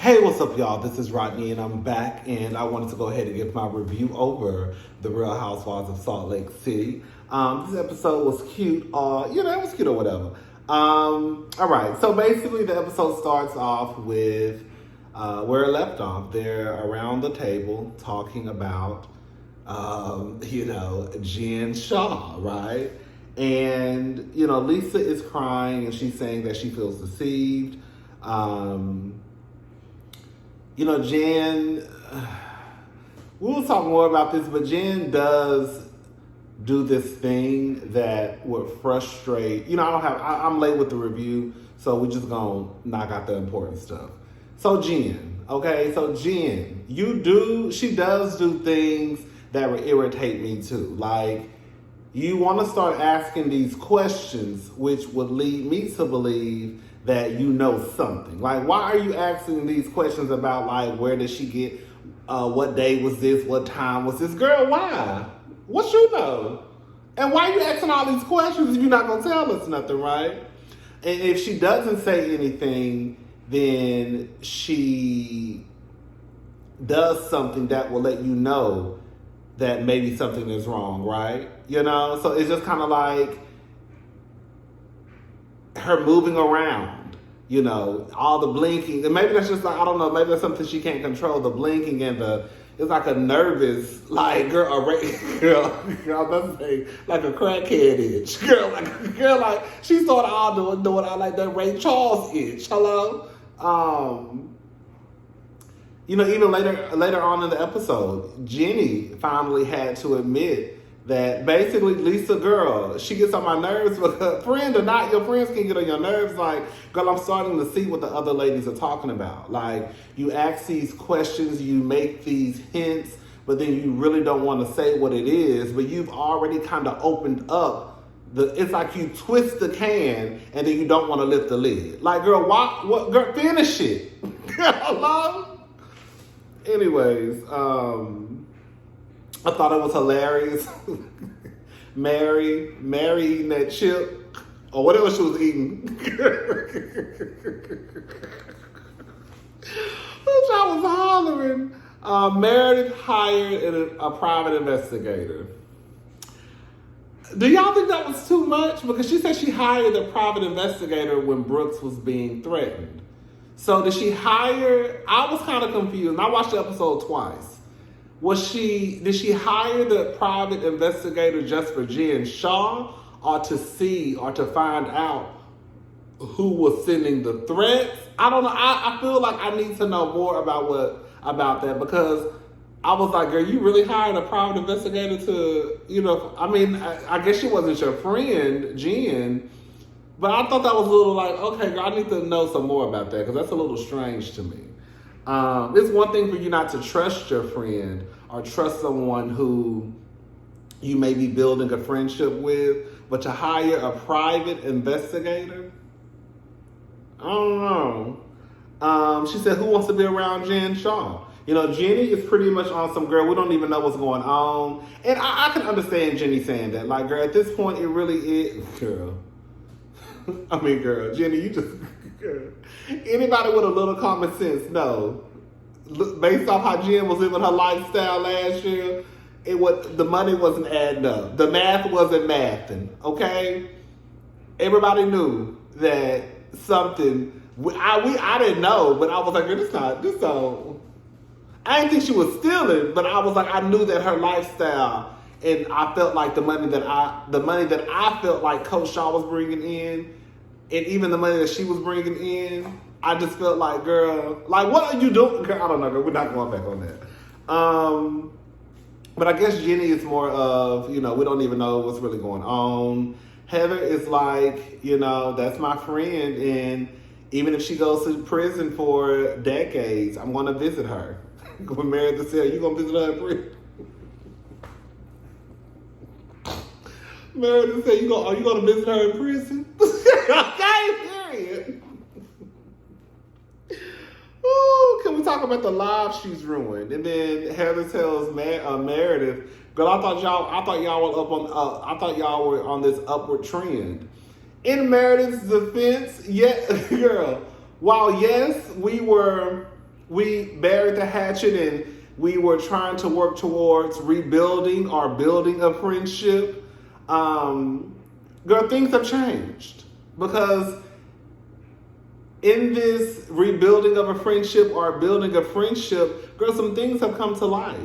Hey, what's up, y'all? This is Rodney, and I'm back, and I wanted to go ahead and give my review over the Real Housewives of Salt Lake City. This episode was cute, it was cute or whatever. All right, so basically the episode starts off with where it left off. They're around the table talking about, Jen Shaw, right? And, Lisa is crying, and she's saying that she feels deceived. Jen, we'll talk more about this, but Jen does do this thing that would frustrate, I'm late with the review, so we're just gonna knock out the important stuff. So Jen, she does do things that would irritate me too. Like, you want to start asking these questions, which would lead me to believe that you know something. Like, why are you asking these questions about, like, where did she get, what day was this, what time was this? Girl, why? What you know? And why are you asking all these questions if you're not going to tell us nothing, right? And if she doesn't say anything, then she does something that will let you know that maybe something is wrong, right? So it's just kind of like her moving around, all the blinking. And maybe that's just like, I don't know, maybe that's something she can't control, the blinking and it's like a nervous, like, girl, let's say, like a crackhead itch. Like, she started all doing all like that Ray Charles itch. Hello? Even later on in the episode, Jenny finally had to admit that basically, Lisa, girl, she gets on my nerves, but friend or not, your friends can get on your nerves. Like, girl, I'm starting to see what the other ladies are talking about. Like, you ask these questions, you make these hints, but then you really don't want to say what it is, but you've already kind of opened up it's like you twist the can and then you don't want to lift the lid. Like, girl, girl, finish it. Hello? Anyways, I thought it was hilarious. Mary eating that chip or whatever she was eating. Which I was hollering. Meredith hired a private investigator. Do y'all think that was too much? Because she said she hired a private investigator when Brooks was being threatened. So did she hire? I was kind of confused. I watched the episode twice. Did she hire the private investigator just for Jen Shaw, or to see or to find out who was sending the threats? I don't know. I feel like I need to know more about that, because I was like, girl, you really hired a private investigator to, I guess she wasn't your friend, Jen, but I thought that was a little like, okay, girl, I need to know some more about that, because that's a little strange to me. It's one thing for you not to trust your friend or trust someone who you may be building a friendship with, but to hire a private investigator? I don't know. She said, who wants to be around Jen Shaw? Jenny is pretty much on some, girl, we don't even know what's going on. And I can understand Jenny saying that. Like, girl, at this point, it really is, girl. Girl, Jenny, you just, girl. Anybody with a little common sense, no. Based off how Jen was living her lifestyle last year, the money wasn't adding up. The math wasn't mathing, okay? Everybody knew that something, I didn't know, but I was like, girl, this don't. I didn't think she was stealing, but I was like, I knew that her lifestyle, and I felt like the money that I felt like Coach Shaw was bringing in, and even the money that she was bringing in, I just felt like, girl, like, what are you doing? Girl, I don't know, girl, we're not going back on that. But I guess Jenny is more of, we don't even know what's really going on. Heather is like, that's my friend, and even if she goes to prison for decades, I'm going to visit her. When Meredith said, you going to visit her in prison? Meredith said, are you going to visit her in prison? Okay, period. Ooh, can we talk about the lives she's ruined? And then Heather tells Meredith, girl, I thought y'all were on this upward trend. In Meredith's defense, yeah, girl, while yes, we were we buried the hatchet and we were trying to work towards rebuilding or building a friendship, girl, things have changed. Because in this rebuilding of a friendship or building a friendship, girl, some things have come to light.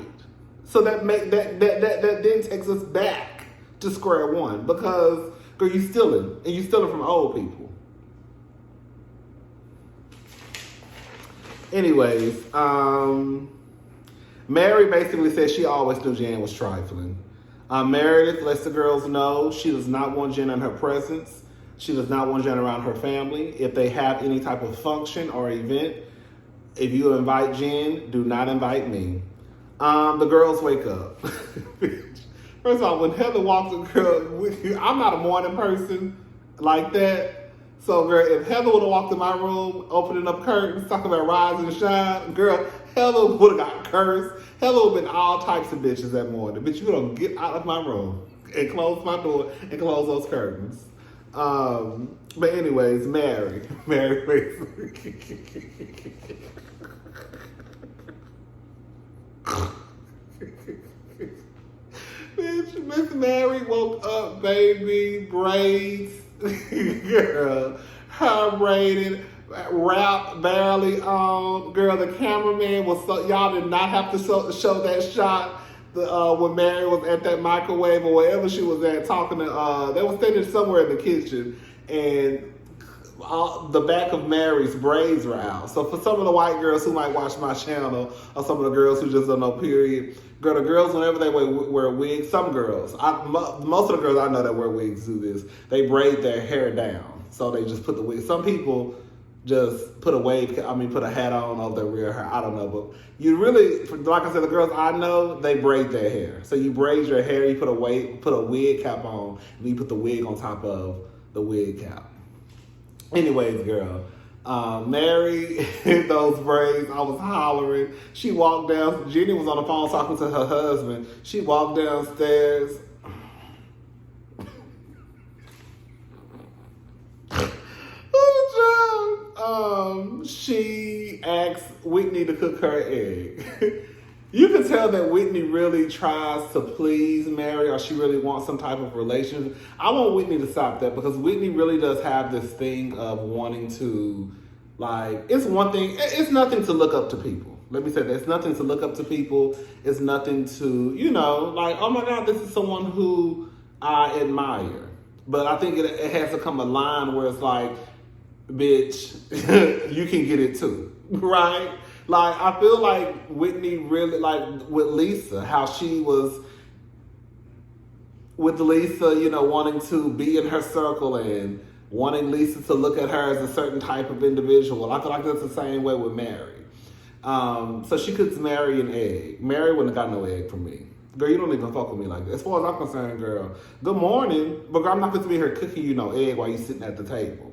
So that then takes us back to square one. Because, girl, you stealing. And you stealing from old people. Anyways, Mary basically said she always knew Jan was trifling. Meredith lets the girls know she does not want Jen in her presence. She does not want Jen around her family. If they have any type of function or event, if you invite Jen, do not invite me. The girls wake up. First of all, when Heather walks in, girl, I'm not a morning person like that. So, girl, if Heather would have walked in my room, opening up curtains, talking about rise and shine, girl, Heather would have got cursed. Heather would have been all types of bitches that morning. Bitch, you gonna get out of my room and close my door and close those curtains. But anyways, Mary basically. Bitch, Miss Mary woke up, baby, braids, girl, her braided, wrap barely on. Girl, the cameraman was so, y'all did not have to show that shot when Mary was at that microwave or wherever she was at talking to, they were standing somewhere in the kitchen and the back of Mary's braids were out. So for some of the white girls who might watch my channel or some of the girls who just don't know period, girl, the girls, whenever they wear wigs, some girls, most of the girls I know that wear wigs do this, they braid their hair down. So they just put the wig. Some people just put a hat on over their real hair. I don't know, but you really, like I said, the girls I know, they braid their hair. So you braid your hair, you put a wig cap on, and you put the wig on top of the wig cap. Anyways, girl, Mary, those braids, I was hollering. She walked down, Jenny was on the phone talking to her husband. She walked downstairs. She asked Whitney to cook her egg. You can tell that Whitney really tries to please Mary, or she really wants some type of relationship. I want Whitney to stop that, because Whitney really does have this thing of wanting to, like, it's nothing to look up to people. Let me say that. It's nothing to look up to people. It's nothing to, like, oh my God, this is someone who I admire. But I think it has to come a line where it's like, bitch, you can get it too, right? Like, I feel like Whitney really, like with Lisa, how she was with Lisa, wanting to be in her circle and wanting Lisa to look at her as a certain type of individual. I feel like that's the same way with Mary. So she cooks Mary an egg. Mary wouldn't have got no egg from me. Girl, you don't even fuck with me like that. As far as I'm concerned, girl, good morning. But girl, I'm not going to be here cooking you no egg while you sitting at the table.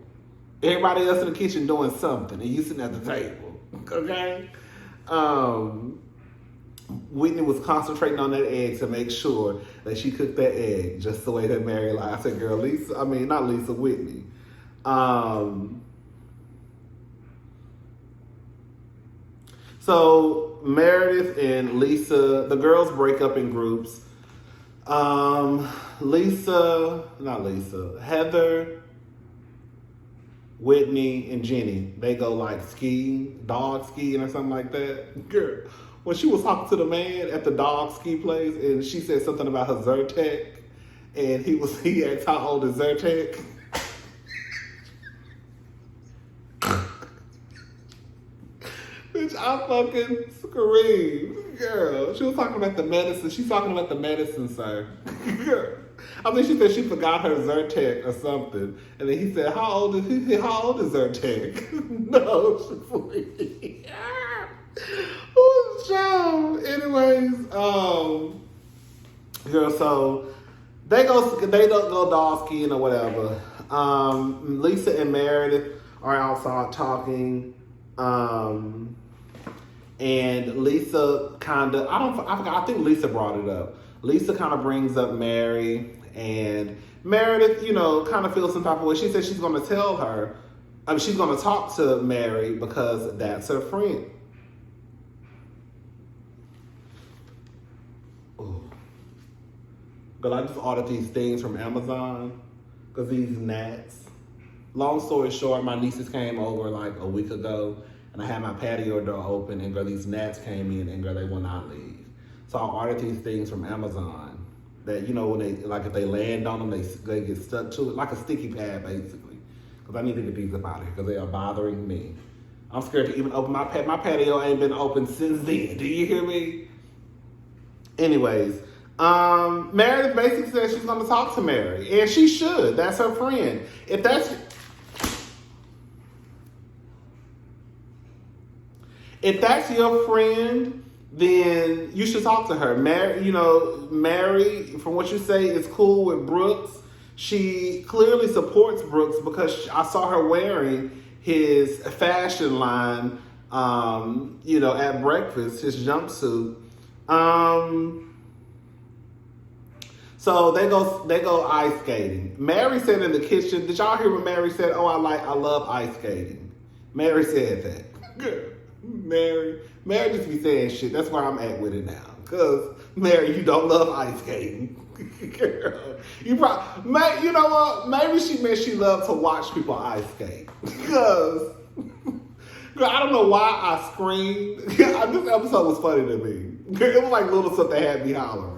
Everybody else in the kitchen doing something, and you sitting at the table, okay? Whitney was concentrating on that egg to make sure that she cooked that egg just the way that Mary lied. I said, girl, Whitney. So Meredith and Lisa, the girls break up in groups. Heather, Whitney, and Jenny, they go like skiing, dog skiing or something like that. Girl, when she was talking to the man at the dog ski place and she said something about her Zyrtec, and he asked how old is Zyrtec? Bitch, I fucking screamed. Girl, she was talking about the medicine. She's talking about the medicine, sir. Girl. I think she said she forgot her Zyrtec or something. And then he said, how old is Zyrtec? No, she's like, oh, child. Anyways, girl, so they don't go dog skiing or whatever. Lisa and Meredith are outside talking. And Lisa I think Lisa brought it up. Lisa kind of brings up Mary, and Meredith, kind of feels some type of way. She said she's going to tell her, she's going to talk to Mary because that's her friend. Girl, I just ordered these things from Amazon. Because these gnats. Long story short, my nieces came over like a week ago. And I had my patio door open. And girl, these gnats came in. And girl, they will not leave. So I ordered these things from Amazon. That, you know, when they, like if they land on them, they get stuck to it. Like a sticky pad, basically. Because I need to get these up out of here. Because they are bothering me. I'm scared to even open my patio. My patio ain't been open since then. Do you hear me? Anyways. Meredith basically said she's going to talk to Mary, and she should. That's her friend. If that's your friend, then you should talk to her. Mary, from what you say, is cool with Brooks. She clearly supports Brooks because I saw her wearing his fashion line, at breakfast, his jumpsuit. So they go ice skating. Mary said in the kitchen, did y'all hear what Mary said? Oh, I love ice skating. Mary said that. Good. Mary just be saying shit. That's where I'm at with it now. Cause Mary, you don't love ice skating. Girl, you know what? Maybe she meant she loved to watch people ice skate. Because girl, I don't know why I screamed. This episode was funny to me. It was like little stuff that had me hollering.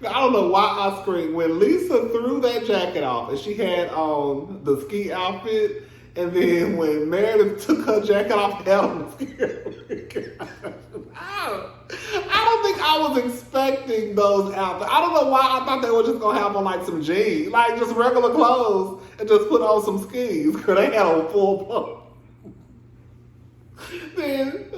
I don't know why I screamed. When Lisa threw that jacket off and she had on the ski outfit, and then when Meredith took her jacket off, had on the ski outfit. I don't think I was expecting those outfits. I don't know why I thought they were just going to have on like some jeans, like just regular clothes, and just put on some skis, because they had on full blown. Then,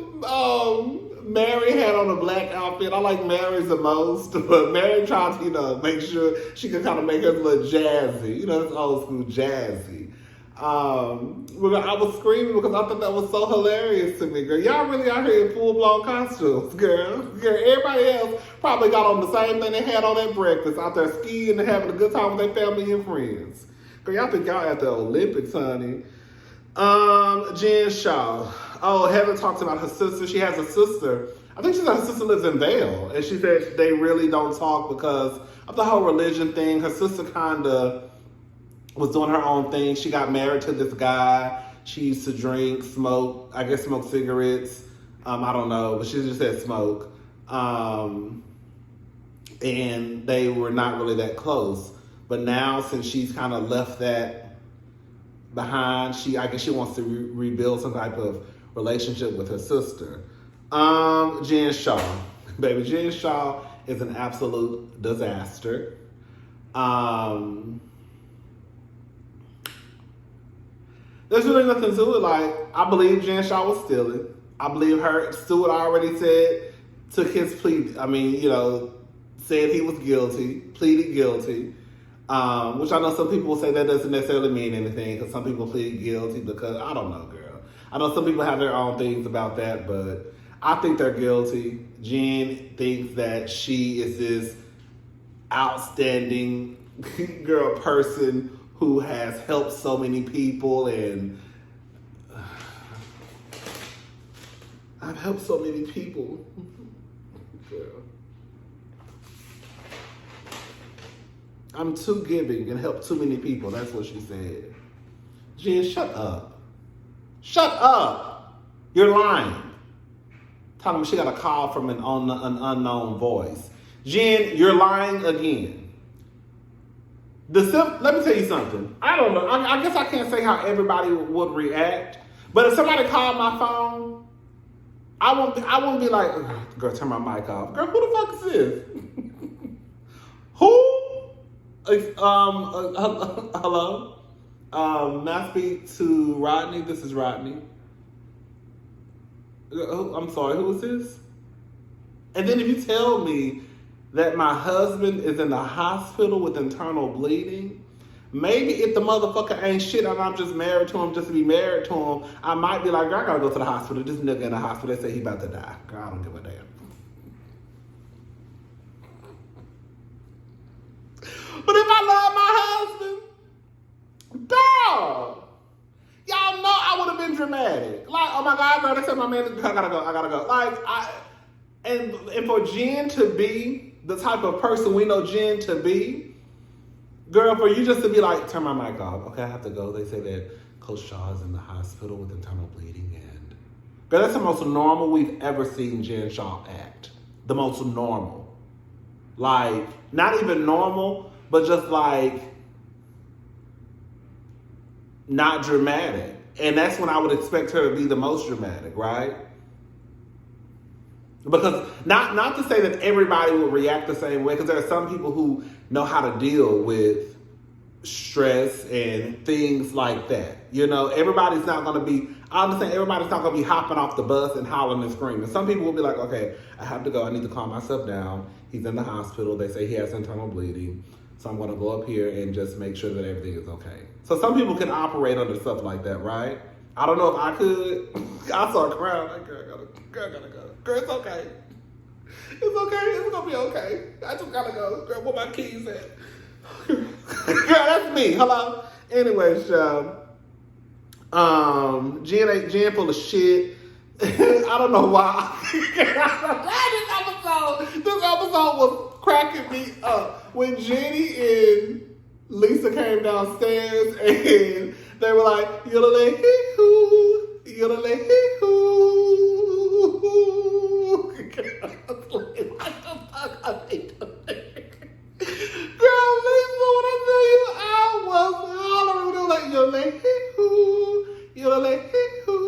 Mary had on a black outfit. I like Mary's the most, but Mary tried to, make sure she could kind of make her look jazzy. It's old school jazzy. I was screaming because I thought that was so hilarious to me, girl. Y'all really out here in full-blown costumes, girl. Everybody else probably got on the same thing they had on at breakfast, out there skiing and having a good time with their family and friends. Girl, y'all think y'all at the Olympics, honey. Jen Shaw. Oh, Heather talks about her sister. She has a sister. I think she said her sister lives in Vail. And she said they really don't talk because of the whole religion thing. Her sister kind of was doing her own thing. She got married to this guy. She used to smoke cigarettes. I don't know, but she just said smoke. And they were not really that close. But now, since she's kind of left that behind, I guess she wants to rebuild some type of relationship with her sister. Jen Shaw. Baby, Jen Shaw is an absolute disaster. There's really nothing to it. Like, I believe Jen Shaw was stealing. I believe Stewart already took his plea. Said he was guilty, pleaded guilty. Which I know some people will say that doesn't necessarily mean anything, because some people plead guilty because, I don't know, girl. I know some people have their own things about that, but I think they're guilty. Jen thinks that she is this outstanding person who has helped so many people, and I've helped so many people. Girl. I'm too giving and help too many people. That's what she said. Jen, shut up. Shut up. You're lying. Talking about she got a call from an unknown voice. Jen, you're lying again. Let me tell you something. I don't know. I guess I can't say how everybody would react. But if somebody called my phone, I won't be like, girl, turn my mic off. Girl, who the fuck is this? Who? Hello? May I speak to Rodney? This is Rodney. I'm sorry, who is this? And then if you tell me that my husband is in the hospital with internal bleeding, maybe if the motherfucker ain't shit and I'm just married to him just to be married to him, I might be like, girl, I gotta go to the hospital. This nigga in the hospital, they say he about to die. Girl, I don't give a damn. But if I love my husband, dog, y'all know I would have been dramatic. Like, oh my God, girl, they said my man, I gotta go. Like, and for Jen to be the type of person we know Jen to be, girl, for you just to be like, turn my mic off. Okay, I have to go. They say that Coach Shaw is in the hospital with internal bleeding. And girl, that's the most normal we've ever seen Jen Shaw act. The most normal. Like, not even normal, but just like, not dramatic. And that's when I would expect her to be the most dramatic, right? Because not to say that everybody will react the same way, because there are some people who know how to deal with stress and things like that. You know, everybody's not going to be, I understand everybody's not going to be hopping off the bus and hollering and screaming. Some people will be like, okay, I have to go. I need to calm myself down. He's in the hospital. They say he has internal bleeding. So I'm going to go up here and just make sure that everything is okay. So some people can operate under stuff like that, right? I don't know if I could. I saw a crowd. Like, girl, I gotta go. Girl, it's okay. It's okay. It's going to be okay. I just got to go. Girl, where my keys at? Girl, that's me. Hello? Anyways, Jen full of shit. I don't know why. This episode was cracking me up. When Jenny and Lisa came downstairs and they were like, yodelay hee hoo, yodelay hee hoo. What the fuck are they doing? Girl, Lisa, when I tell you, I was hollering. They were like, yodelay hee hoo, yodelay hee hoo.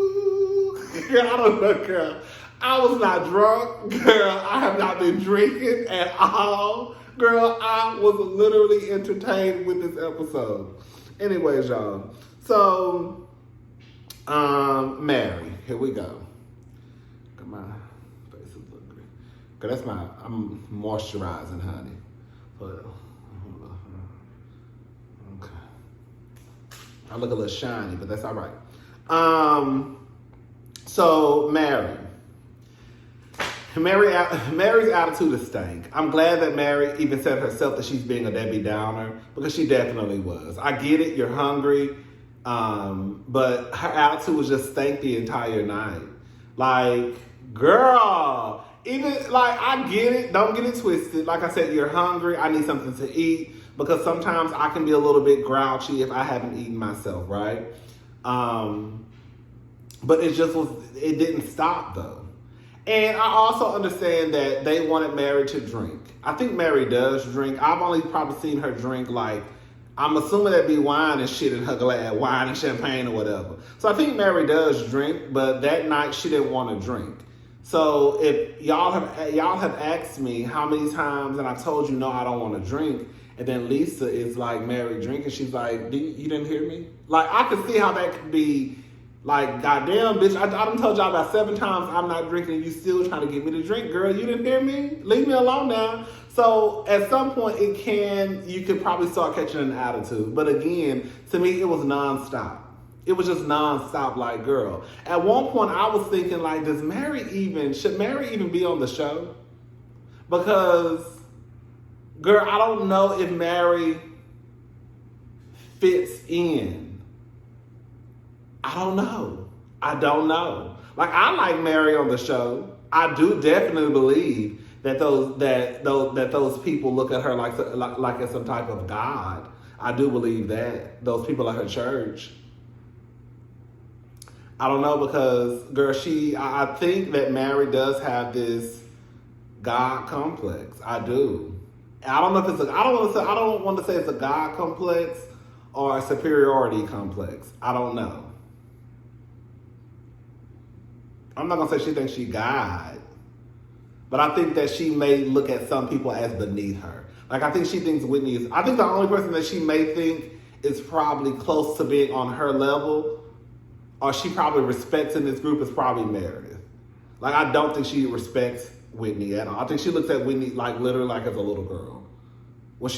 Girl, I don't know, girl. I was not drunk. Girl, I have not been drinking at all. Girl, I was literally entertained with this episode. Anyways, y'all. So, Mary, here we go. Got my face is looking great. Girl, that's I'm moisturizing, honey. But, okay. I look a little shiny, but that's all right. So, Mary's attitude is stank. I'm glad that Mary even said herself that she's being a Debbie Downer, because she definitely was. I get it, you're hungry, but her attitude was just stank the entire night. Like, girl, even, like, I get it, don't get it twisted. Like I said, you're hungry, I need something to eat, because sometimes I can be a little bit grouchy if I haven't eaten myself, right? But it didn't stop though. And I also understand that they wanted Mary to drink. I think Mary does drink. I've only probably seen her drink, like, I'm assuming that'd be wine and shit in her glass, wine and champagne or whatever. So I think Mary does drink, but that night she didn't want to drink. So if y'all have asked me how many times, and I told you no, I don't want to drink, and then Lisa is like, Mary, drink, and she's like, you didn't hear me? Like, I could see how that could be. Like, goddamn, bitch, I done told y'all about 7 times I'm not drinking and you still trying to get me to drink. Girl, you didn't hear me? Leave me alone now. So, at some point, you could probably start catching an attitude. But again, to me, it was nonstop. It was just nonstop, like, girl. At one point, I was thinking, like, should Mary even be on the show? Because, girl, I don't know if Mary fits in. I don't know. Like, I like Mary on the show. I do definitely believe that those people look at her like as some type of god. I do believe that. Those people at her church. I don't know, because, girl, I think that Mary does have this God complex. I do. I don't know if I don't want to say it's a God complex or a superiority complex. I don't know. I'm not going to say she thinks she God, but I think that she may look at some people as beneath her. Like, I think she thinks I think the only person that she may think is probably close to being on her level, or she probably respects in this group, is probably Meredith. Like, I don't think she respects Whitney at all. I think she looks at Whitney like literally like as a little girl. When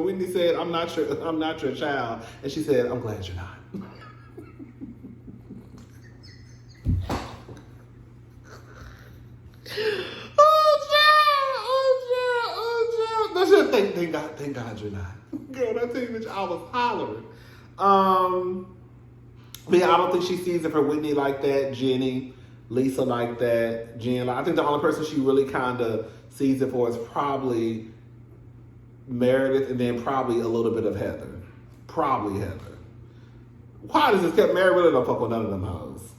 Whitney said, I'm not your child, and she said, I'm glad you're not. Thank God you're not. Girl, that thing, bitch, I was hollering. But yeah, I don't think she sees it for Whitney like that, Jenny. Lisa like that. Jen, I think the only person she really kind of sees it for is probably Meredith, and then probably a little bit of Heather. Probably Heather. Why does this get Mary really don't fuck with none of them hoes?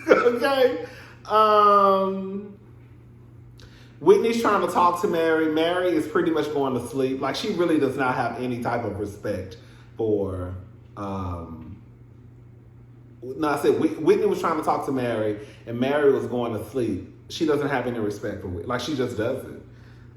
Okay. Whitney's trying to talk to Mary. Mary is pretty much going to sleep. Like, she really does not have any type of respect for no, I said Whitney was trying to talk to Mary, and Mary was going to sleep. She doesn't have any respect for Whitney. Like, she just doesn't.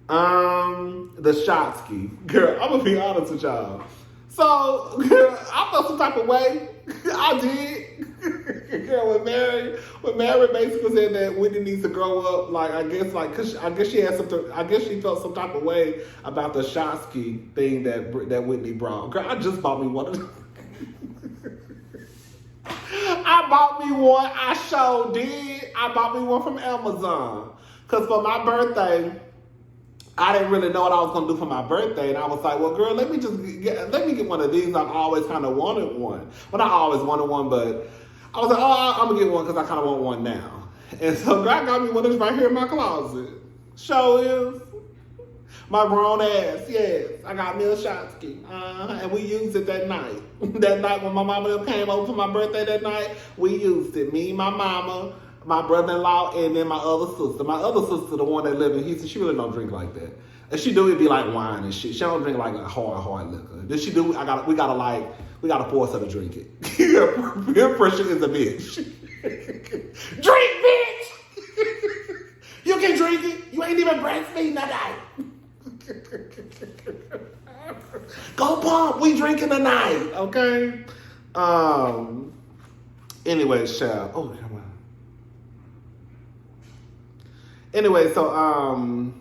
The Shotsky. Girl, I'm gonna be honest with y'all. So, girl, I felt some type of way. I did. Girl, when Mary basically said that Whitney needs to grow up, like, cause I guess she had something, I guess she felt some type of way about the Shotsky thing that Whitney brought. Girl, I just bought me one of them. I bought me one. I sure did. I bought me one from Amazon. Because for my birthday, I didn't really know what I was going to do for my birthday. And I was like, well, girl, let me get one of these. I've always kind of wanted one. Well, not always wanted one, but I was like, oh, I'm going to get one because I kind of want one now. And so girl, I got me one of these right here in my closet. Show is. My grown ass, yes. I got me a Shotsky. And we used it that night. That night when my mama came over for my birthday that night, we used it. Me, my mama, my brother-in-law, and then my other sister. My other sister, the one that lived in Houston, she really don't drink like that. If she do, it'd be like wine and shit. She don't drink like a hard liquor. Then she do, we gotta force her to drink it. Peer pressure is a bitch. Drink, bitch! You can drink it. You ain't even breastfeeding that night. Go pump, we drinking tonight, okay? Anyway, child. Oh, come on. Anyway, so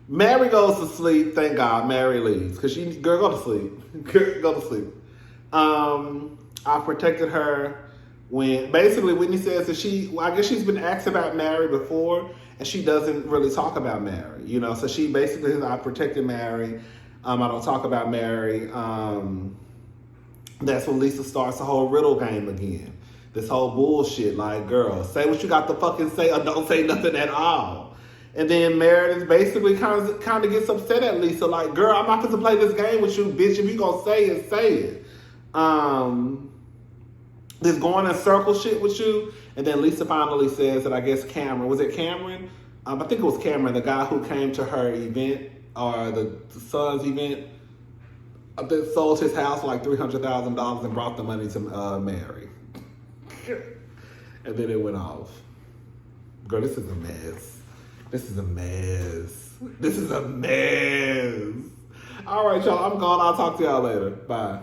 Mary goes to sleep. Thank God, Mary leaves because girl, go to sleep. Go to sleep. I protected her when basically Whitney says that I guess she's been asked about Mary before. And she doesn't really talk about Mary, you know. So she basically says, I protected Mary. I don't talk about Mary. That's when Lisa starts the whole riddle game again. This whole bullshit, like, girl, say what you got to fucking say or don't say nothing at all. And then Meredith basically kind of gets upset at Lisa, like, girl, I'm not going to play this game with you, bitch. If you going to say it, say it. This going in circle shit with you. And then Lisa finally says that I guess Cameron, was it Cameron? I think it was Cameron, the guy who came to her event, or the son's event, that sold his house for like $300,000 and brought the money to Mary. And then it went off. Girl, this is a mess. This is a mess. This is a mess. All right, y'all, I'm gone. I'll talk to y'all later. Bye.